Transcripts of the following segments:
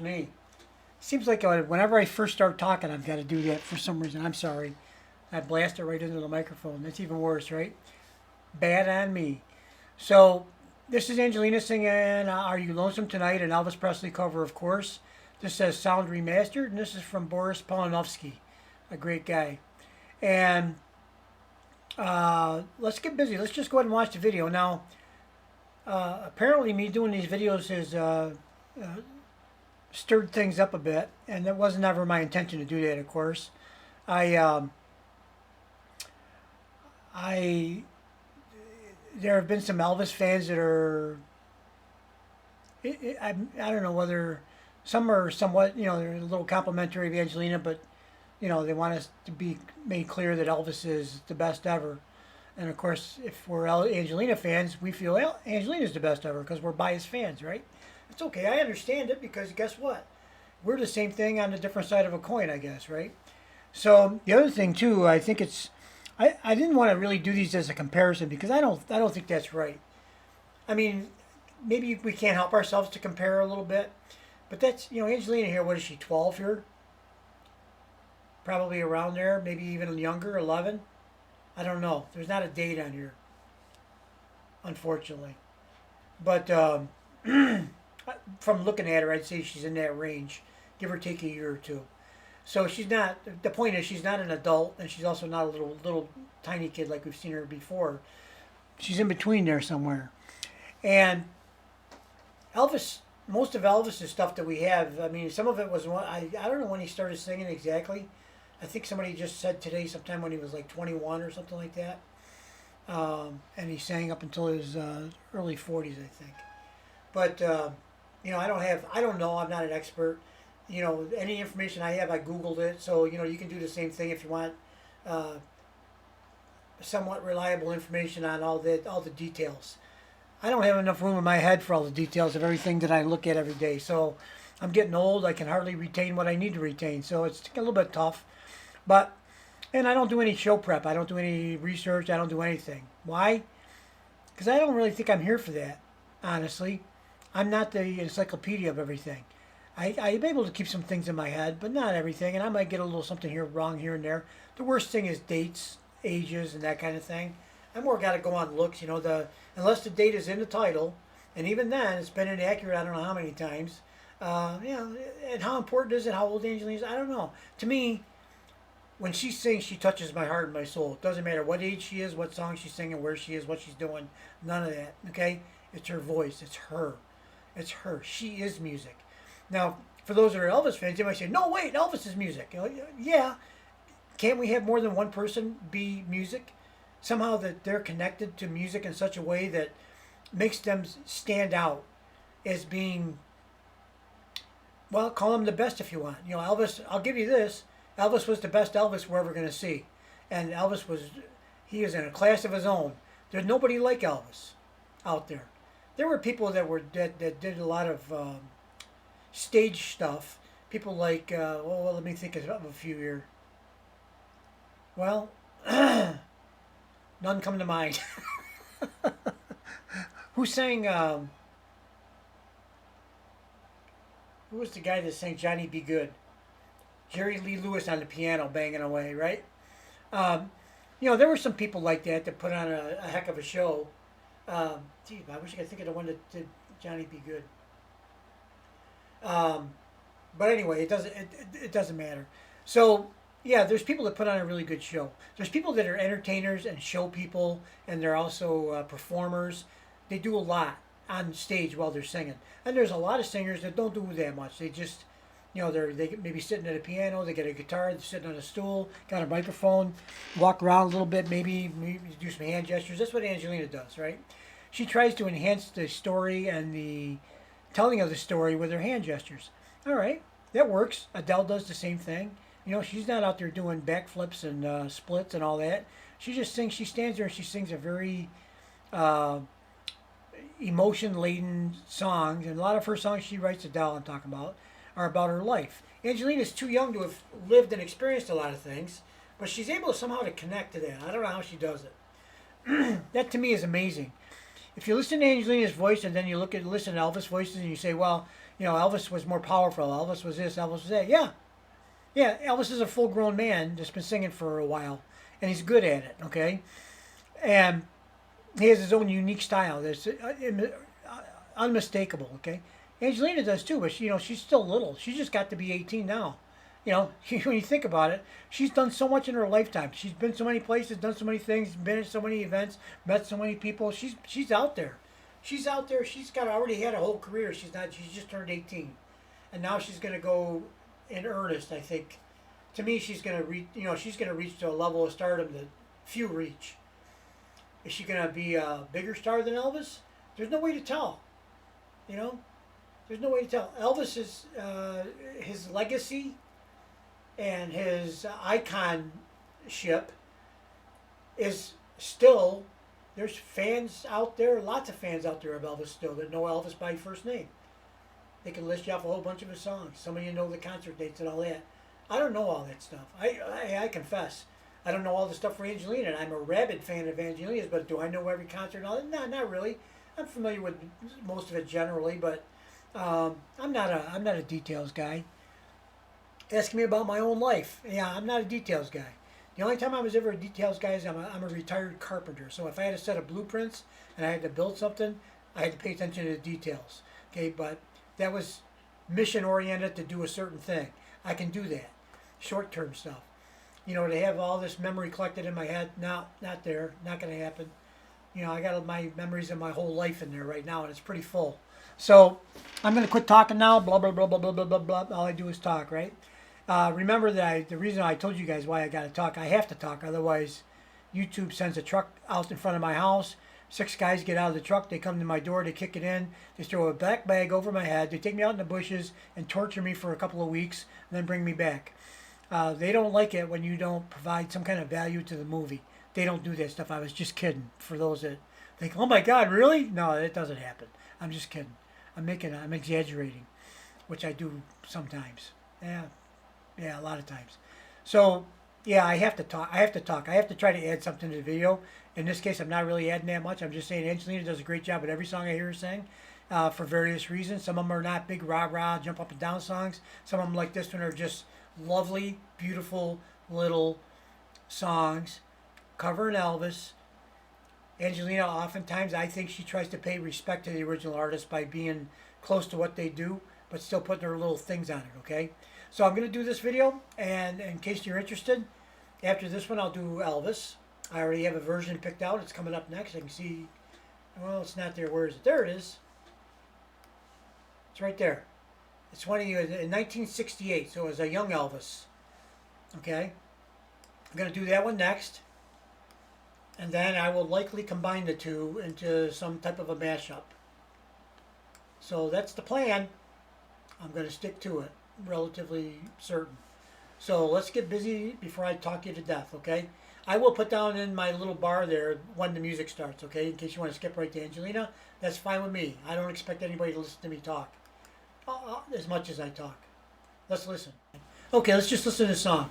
me. Seems like whenever I first start talking, I've got to do that for some reason. I'm sorry. I blast it right into the microphone. That's even worse, right? Bad on me. So, this is Angelina singing Are You Lonesome Tonight? An Elvis Presley cover, of course. This says Sound Remastered, and this is from Boris Palenovski, a great guy. And let's get busy. Let's just go ahead and watch the video. Now, apparently me doing these videos has stirred things up a bit, and that wasn't ever my intention to do that, of course. I, um, I, there have been some Elvis fans that are, I don't know whether some are somewhat, they're a little complimentary of Angelina, but, they want us to be made clear that Elvis is the best ever. And of course, if we're Angelina fans, we feel Angelina's the best ever because we're biased fans, right? It's okay. I understand it because guess what? We're the same thing on the different side of a coin, I guess, right? So the other thing too, I think I didn't want to really do these as a comparison because I don't think that's right. I mean, maybe we can't help ourselves to compare a little bit, but that's Angelina here. What is she? 12 here? Probably around there, maybe even younger, 11. I don't know. There's not a date on here, unfortunately. But from looking at her, I'd say she's in that range, give or take a year or two. So she's not. The point is, she's not an adult, and she's also not a little tiny kid like we've seen her before. She's in between there somewhere. And Elvis, most of Elvis's stuff that we have, I mean, some of it was I don't know when he started singing exactly. I think somebody just said today, sometime when he was like 21 or something like that. And he sang up until his early 40s, I think. But I don't know. I'm not an expert. Any information I have, I Googled it. So you can do the same thing if you want somewhat reliable information on all the details. I don't have enough room in my head for all the details of everything that I look at every day. So I'm getting old. I can hardly retain what I need to retain. So it's a little bit tough. And I don't do any show prep. I don't do any research. I don't do anything. Why? Because I don't really think I'm here for that, honestly. I'm not the encyclopedia of everything. I'm able to keep some things in my head, but not everything. And I might get a little something here wrong here and there. The worst thing is dates, ages, and that kind of thing. I more got to go on looks. Unless the date is in the title, and even then, it's been inaccurate. I don't know how many times. And how important is it? How old Angelina is? I don't know. To me, when she sings, she touches my heart and my soul. It doesn't matter what age she is, what song she's singing, where she is, what she's doing. None of that. Okay? It's her voice. It's her. It's her. She is music. Now, for those that are Elvis fans, they might say, "No, wait, Elvis is music." Yeah. Can't we have more than one person be music? Somehow that they're connected to music in such a way that makes them stand out as being, well, call them the best if you want. Elvis, I'll give you this. Elvis was the best Elvis we're ever going to see. And he is in a class of his own. There's nobody like Elvis out there. There were people that did a lot of stage stuff. People like, let me think of a few here. Well, none come to mind. Who sang, who was the guy that sang Johnny Be Good? Jerry Lee Lewis on the piano banging away, right? There were some people like that put on a heck of a show. I wish I could think of the one that did Johnny Be Good. But anyway, it doesn't matter. So yeah, there's people that put on a really good show. There's people that are entertainers and show people, and they're also performers. They do a lot on stage while they're singing. And there's a lot of singers that don't do that much. They just they may be sitting at a piano, they get a guitar, they're sitting on a stool, got a microphone, walk around a little bit, maybe do some hand gestures. That's what Angelina does, right? She tries to enhance the story and the telling of the story with her hand gestures. All right, that works. Adele does the same thing. She's not out there doing backflips and splits and all that. She just sings. She stands there and she sings a very emotion-laden song. And a lot of her songs she writes, Adele I'm talking about, are about her life. Angelina's too young to have lived and experienced a lot of things, but she's able somehow to connect to that. I don't know how she does it. That to me is amazing. If you listen to Angelina's voice and then you listen to Elvis' voices and you say, well, You know, Elvis was more powerful. Elvis was this, Elvis was that. Yeah, yeah, Elvis is a full-grown man that's been singing for a while, and he's good at it. Okay, and he has his own unique style that's unmistakable. Okay, Angelina does too, but she, you know, she's still little. She just got to be 18 now. You know, when you think about it, she's done so much in her lifetime. She's been so many places, done so many things, been at so many events, met so many people. She's out there. She's out there. She's got already had a whole career. She's not. She's just turned 18, and now she's going to go in earnest. I think. To me, she's going to reach. You know, she's going to reach to a level of stardom that few reach. Is she going to be a bigger star than Elvis? There's no way to tell. You know, there's no way to tell. Elvis is his legacy and his iconship is still. There's fans out there, lots of fans out there of Elvis still that know Elvis by first name. They can list you off a whole bunch of his songs. Some of you know the concert dates and all that. I don't know all that stuff. I confess. I don't know all the stuff for Angelina, and I'm a rabid fan of Angelina's, but do I know every concert and all that? No, not really. I'm familiar with most of it generally, but I'm not a details guy. Asking me about my own life. Yeah, I'm not a details guy. The only time I was ever a details guy is I'm a retired carpenter. So if I had a set of blueprints and I had to build something, I had to pay attention to the details. Okay, but that was mission oriented to do a certain thing. I can do that. Short term stuff. You know, to have all this memory collected in my head, no, not there, not going to happen. You know, I got my memories of my whole life in there right now, and it's pretty full. So I'm going to quit talking now. Blah blah blah blah blah blah blah blah. All I do is talk, right? Remember that the reason I told you guys why I got to talk, I have to talk. Otherwise, YouTube sends a truck out in front of my house. 6 guys get out of the truck. They come to my door. They kick it in. They throw a black bag over my head. They take me out in the bushes and torture me for a couple of weeks and then bring me back. They don't like it when you don't provide some kind of value to the movie. They don't do that stuff. I was just kidding. For those that think, oh my God, really? No, it doesn't happen. I'm just kidding. I'm exaggerating, which I do sometimes. Yeah, a lot of times. So, yeah, I have to talk. I have to try to add something to the video. In this case, I'm not really adding that much. I'm just saying Angelina does a great job at every song I hear her sing for various reasons. Some of them are not big rah-rah, jump up and down songs. Some of them, like this one, are just lovely, beautiful little songs covering Elvis. Angelina, oftentimes, I think she tries to pay respect to the original artist by being close to what they do, but still putting her little things on it, okay? So I'm going to do this video, and in case you're interested, after this one I'll do Elvis. I already have a version picked out. It's coming up next. I can see, well, it's not there. Where is it? There it is. It's right there. It's in 1968, so it was a young Elvis. Okay? I'm going to do that one next, and then I will likely combine the two into some type of a mashup. So that's the plan. I'm going to stick to it. Relatively certain. So let's get busy before I talk you to death, okay? I will put down in my little bar there when the music starts, okay? In case you want to skip right to Angelina, that's fine with me. I don't expect anybody to listen to me talk as much as I talk. Let's listen. Okay, let's just listen to the song.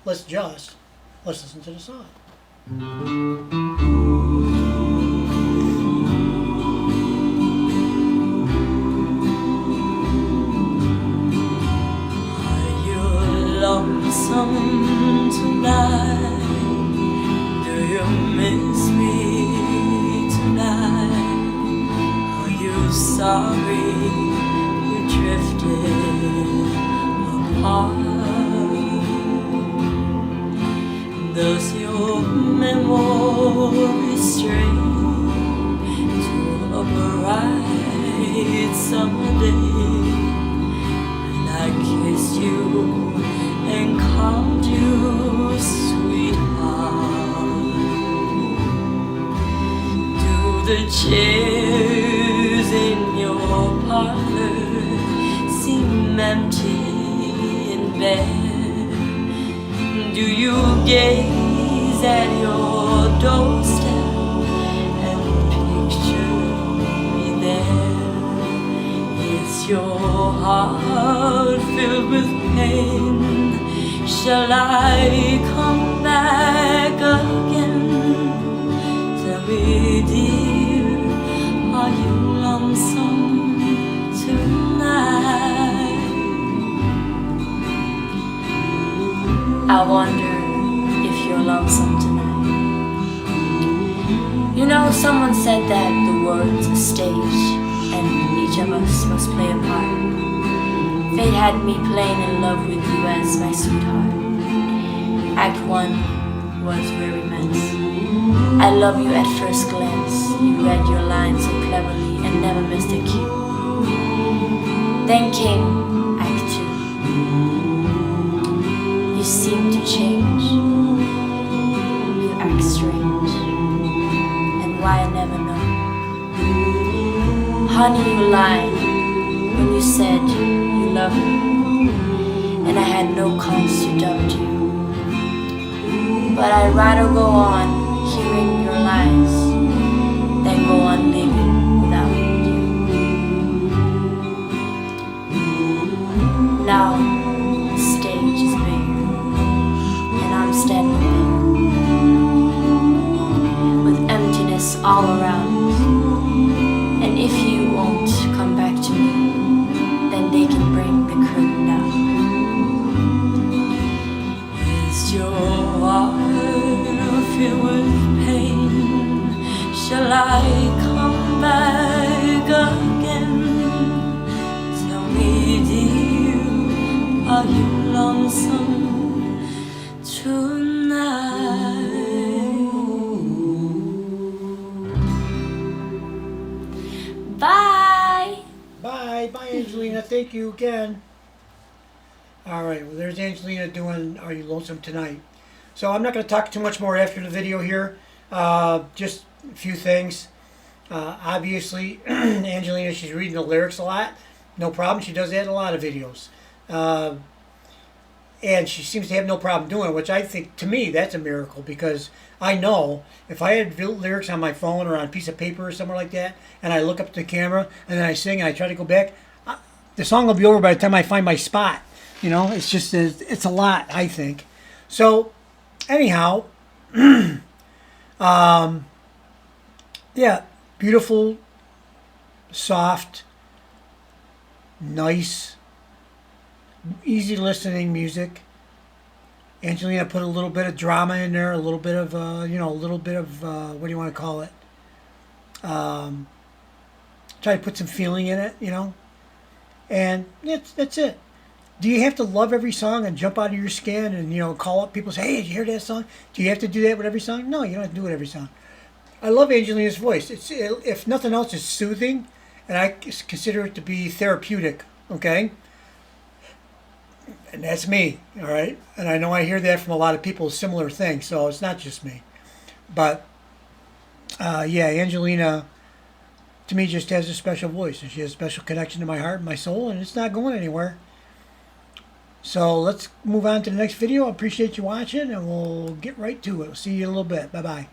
Let's listen to the song. Lonesome tonight? Do you miss me tonight? Are you sorry we drifted apart? Does your memory stray to a bright summer day and I kissed you and called you sweetheart? Do the chairs in your parlor seem empty in bed? Do you gaze at your doorstep and picture me there? Is your heart filled with pain? Shall I come back again? Tell me, dear, are you lonesome tonight? lonesome tonight? You know, someone said that the world's a stage and each of us must play a part. Fate had me playing in love with you as my sweetheart. Act 1 was very immense. I love you at first glance. You read your lines so cleverly and never missed a cue. Then came Act 2. You seem to change. You act strange. And why I never know. Honey, you lied when you said you loved me. And I had no cause to doubt you. But I'd rather go on hearing your lies than go on living without you. Now the stage is bare and I'm standing there with emptiness all around. And if you won't come back to me, then they can bring the curtain down. Is your heart filled with pain? Shall I come back again? Tell me, dear, are you lonesome tonight? Bye! Bye. Bye, Angelina. Thank you again. All right. Well, there's Angelina doing Are You Lonesome Tonight? So I'm not going to talk too much more after the video here. Just a few things. Obviously, Angelina, she's reading the lyrics a lot. No problem. She does that in a lot of videos. And she seems to have no problem doing it, which I think, to me, that's a miracle, because I know if I had lyrics on my phone or on a piece of paper or somewhere like that, and I look up to the camera and then I sing and I try to go back, the song will be over by the time I find my spot. You know, it's just, it's a lot, I think. So, anyhow, yeah, beautiful, soft, nice, easy listening music. Angelina put a little bit of drama in there, a little bit of, what do you want to call it? Try to put some feeling in it, and that's it. Do you have to love every song and jump out of your skin and, call up people and say, hey, did you hear that song? Do you have to do that with every song? No, you don't have to do it with every song. I love Angelina's voice. If nothing else, it's soothing, and I consider it to be therapeutic, okay? And that's me, all right? And I know I hear that from a lot of people, similar things, so it's not just me. But, yeah, Angelina, to me, just has a special voice, and she has a special connection to my heart and my soul, and it's not going anywhere. So let's move on to the next video. I appreciate you watching, and we'll get right to it. We'll see you in a little bit. Bye-bye.